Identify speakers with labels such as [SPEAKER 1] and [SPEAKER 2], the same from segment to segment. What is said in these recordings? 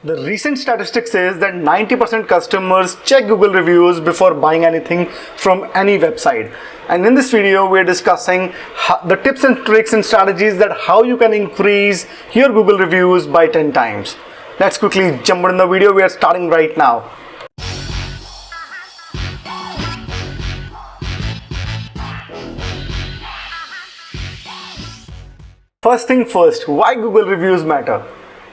[SPEAKER 1] The recent statistic says that 90% customers check Google reviews before buying anything from any website. And in this video, we're discussing the tips and tricks and strategies that how you can increase your Google reviews by 10 times. Let's quickly jump in the video. We are starting right now. First thing first, why Google reviews matter?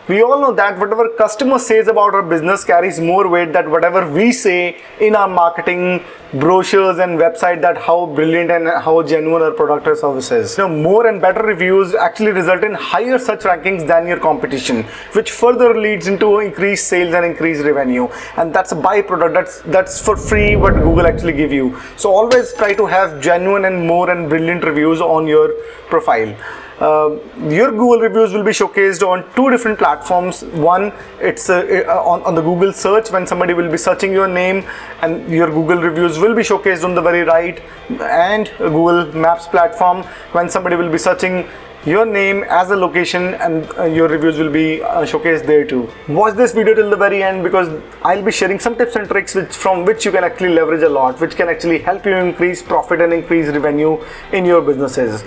[SPEAKER 1] We all know that whatever customer says about our business carries more weight than whatever we say in our marketing brochures and website, that how brilliant and how genuine our product or service is. More and better reviews actually result in higher search rankings than your competition, which further leads into increased sales and increased revenue. And that's a byproduct. That's for free what Google actually give you. So always try to have genuine and more and brilliant reviews on your profile. Your Google reviews will be showcased on two different platforms. One, it's on the Google search, when somebody will be searching your name, and your Google reviews will be showcased on the very right, and Google Maps platform when somebody will be searching your name as a location, and your reviews will be showcased there too. Watch this video till the very end, because I'll be sharing some tips and tricks from which you can actually leverage a lot, which can actually help you increase profit and increase revenue in your businesses.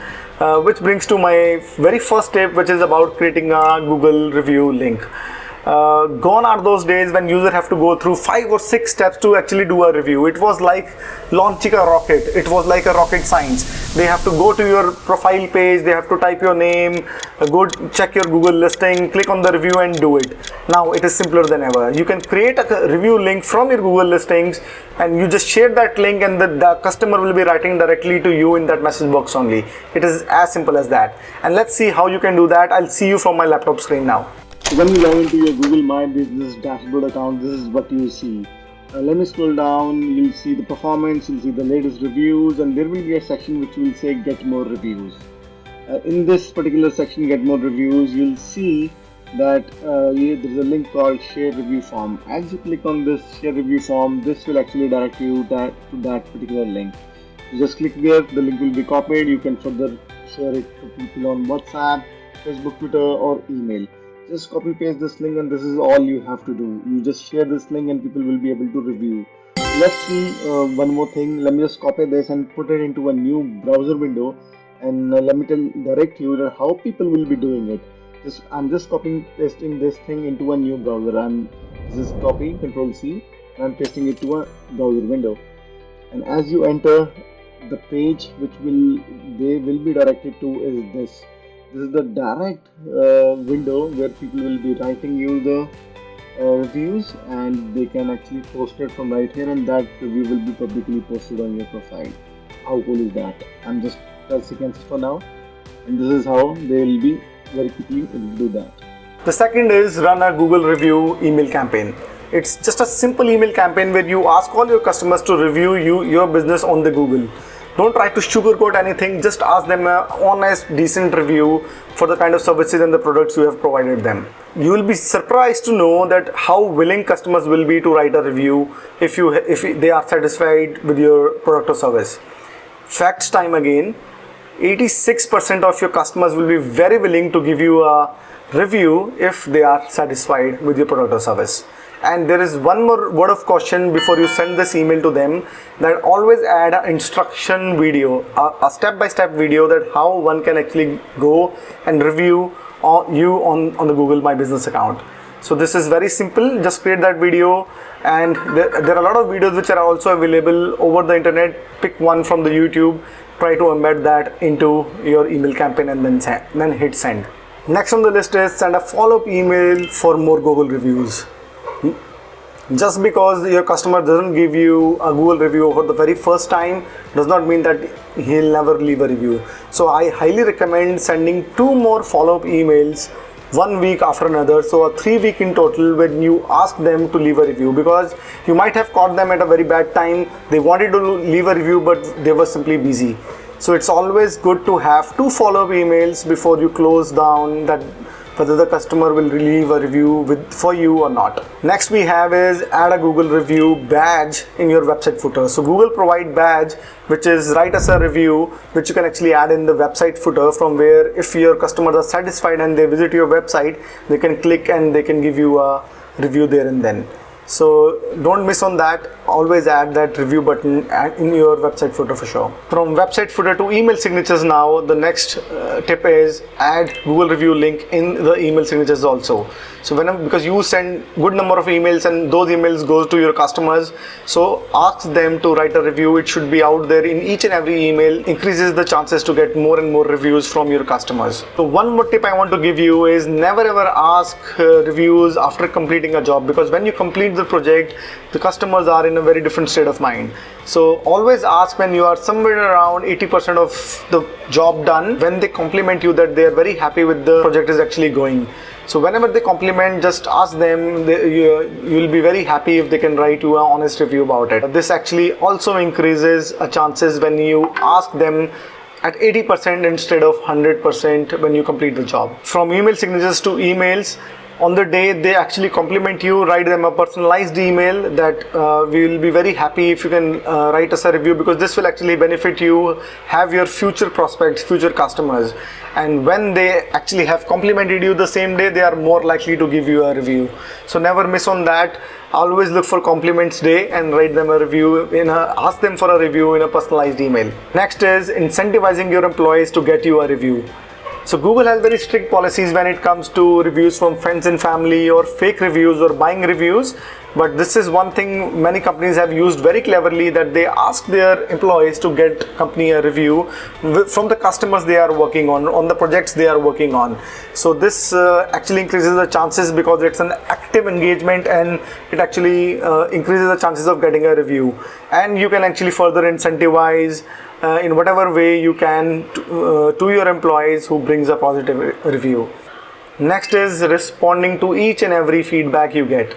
[SPEAKER 1] Which brings to my very first tip, which is about creating a Google review link. Gone are those days when users have to go through 5 or 6 steps to actually do a review. It was like launching a rocket. It was like a rocket science. They have to go to your profile page, they have to type your name, go check your Google listing, click on the review and do it. Now it is simpler than ever. You can create a review link from your Google listings, and you just share that link, and the customer will be writing directly to you in that message box only. It is as simple as that. And let's see how you can do that. I'll see you from my laptop screen now.
[SPEAKER 2] When you log into your Google My Business dashboard account, this is what you see. Let me scroll down. You'll see the performance, you'll see the latest reviews, and there will be a section which will say get more reviews. In this particular section, get more reviews, you'll see that there's a link called share review form. As you click on this share review form, this will actually direct you to that particular link. You just click there, the link will be copied. You can further share it to people on WhatsApp, Facebook, Twitter, or email. Just copy paste this link, and this is all you have to do. You just share this link and people will be able to review. Let's see one more thing. Let me just copy this and put it into a new browser window, and let me direct you that how people will be doing it. I'm just copying pasting this thing into a new browser. This is copy, Control C, and I'm pasting it to a browser window. And as you enter, the page which they will be directed to is this. This is the direct window where people will be writing you the reviews, and they can actually post it from right here, and that review will be publicly posted on your profile. How cool is that? I'm just seconds for now, and this is how they will be very quickly able to do that.
[SPEAKER 1] The second is run a Google review email campaign. It's just a simple email campaign where you ask all your customers to review your business on the Google. Don't try to sugarcoat anything, just ask them an honest, decent review for the kind of services and the products you have provided them. You will be surprised to know that how willing customers will be to write a review if they are satisfied with your product or service. Facts time again, 86% of your customers will be very willing to give you a review if they are satisfied with your product or service. And there is one more word of caution before you send this email to them, that always add an instruction video, a step-by-step video that how one can actually go and review you on the Google My Business account. So this is very simple. Just create that video, and there are a lot of videos which are also available over the internet. Pick one from the YouTube, try to embed that into your email campaign, and then hit send. Next on the list is send a follow-up email for more Google reviews. Just because your customer doesn't give you a Google review for the very first time does not mean that he'll never leave a review. So I highly recommend sending 2 more follow-up emails 1 week after another, so a 3 week in total, when you ask them to leave a review, because you might have caught them at a very bad time. They wanted to leave a review, but they were simply busy. So it's always good to have 2 follow-up emails before you close down that whether the customer will leave a review for you or not. Next we have is add a Google review badge in your website footer. So Google provide badge, which is write us a review, which you can actually add in the website footer, from where if your customers are satisfied and they visit your website, they can click and they can give you a review there and then. So don't miss on that. Always add that review button in your website footer for sure. From website footer to email signatures now, the next tip is add Google review link in the email signatures also. So because you send good number of emails and those emails goes to your customers, so ask them to write a review. It should be out there in each and every email. Increases the chances to get more and more reviews from your customers. So one more tip I want to give you is never ever ask reviews after completing a job, because when you complete the project, the customers are in a very different state of mind. So always ask when you are somewhere around 80% of the job done, when they compliment you that they are very happy with the project is actually going. So whenever they compliment, just ask them. You will be very happy if they can write you an honest review about it. This actually also increases chances when you ask them at 80% instead of 100% when you complete the job. From email signatures to emails, on the day they actually compliment you, write them a personalized email that we will be very happy if you can write us a review, because this will actually benefit you, have your future prospects, future customers, and when they actually have complimented you the same day, they are more likely to give you a review. So never miss on that. Always look for compliments day and write them a review, ask them for a review in a personalized email. Next is incentivizing your employees to get you a review. So Google has very strict policies when it comes to reviews from friends and family or fake reviews or buying reviews. But this is one thing many companies have used very cleverly, that they ask their employees to get company a review from the customers they are working on the projects they are working on. So this actually increases the chances, because it's an active engagement and it actually increases the chances of getting a review. And you can actually further incentivize in whatever way you can to your employees who brings a positive review. Next is responding to each and every feedback you get.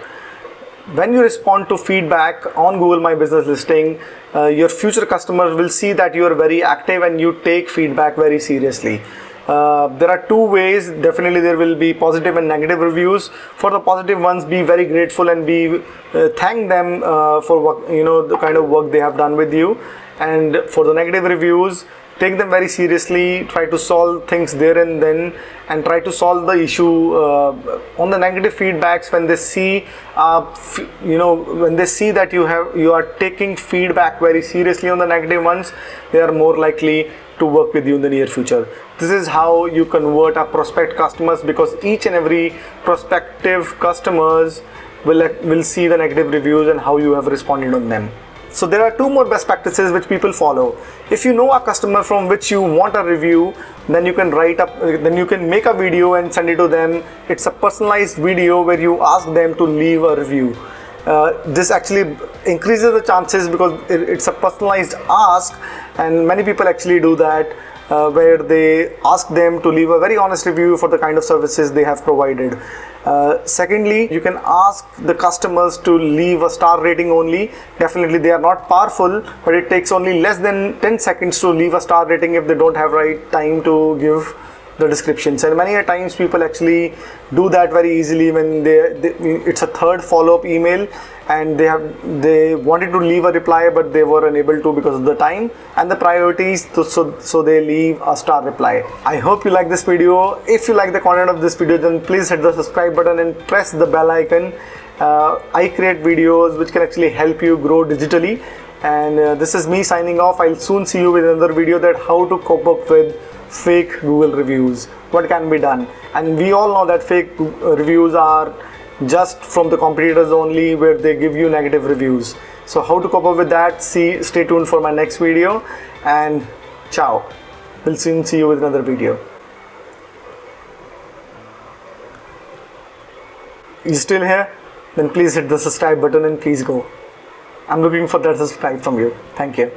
[SPEAKER 1] When you respond to feedback on Google My Business listing, your future customers will see that you are very active and you take feedback very seriously. There are two ways. Definitely there will be positive and negative reviews. For the positive ones, be very grateful and thank them for what, the kind of work they have done with you. And for the negative reviews, take them very seriously, try to solve things there and then, and try to solve the issue on the negative feedbacks. When they see when they see that you are taking feedback very seriously on the negative ones, they are more likely to work with you in the near future. This is how you convert our prospect customers, because each and every prospective customers will see the negative reviews and how you have responded on them. So there are two more best practices which people follow. If you know a customer from which you want a review, then you can make a video and send it to them. It's a personalized video where you ask them to leave a review. This actually increases the chances, because it's a personalized ask, and many people actually do that, where they ask them to leave a very honest review for the kind of services they have provided. Secondly, you can ask the customers to leave a star rating only. Definitely they are not powerful, but it takes only less than 10 seconds to leave a star rating if they don't have right time to give the descriptions. And many a times people actually do that very easily when it's a third follow-up email and they wanted to leave a reply, but they were unable to because of the time and the priorities, so they leave a star reply. I hope you like this video. If you like the content of this video, then please hit the subscribe button and press the bell icon. I create videos which can actually help you grow digitally, and this is me signing off. I'll soon see you with another video, that how to cope up with fake Google reviews, what can be done. And we all know that fake reviews are just from the competitors only, where they give you negative reviews. So how to cope up with that, stay tuned for my next video, and ciao. We'll soon see you with another video. You still here? Then please hit the subscribe button and please go. I'm looking for that subscribe from you. Thank you.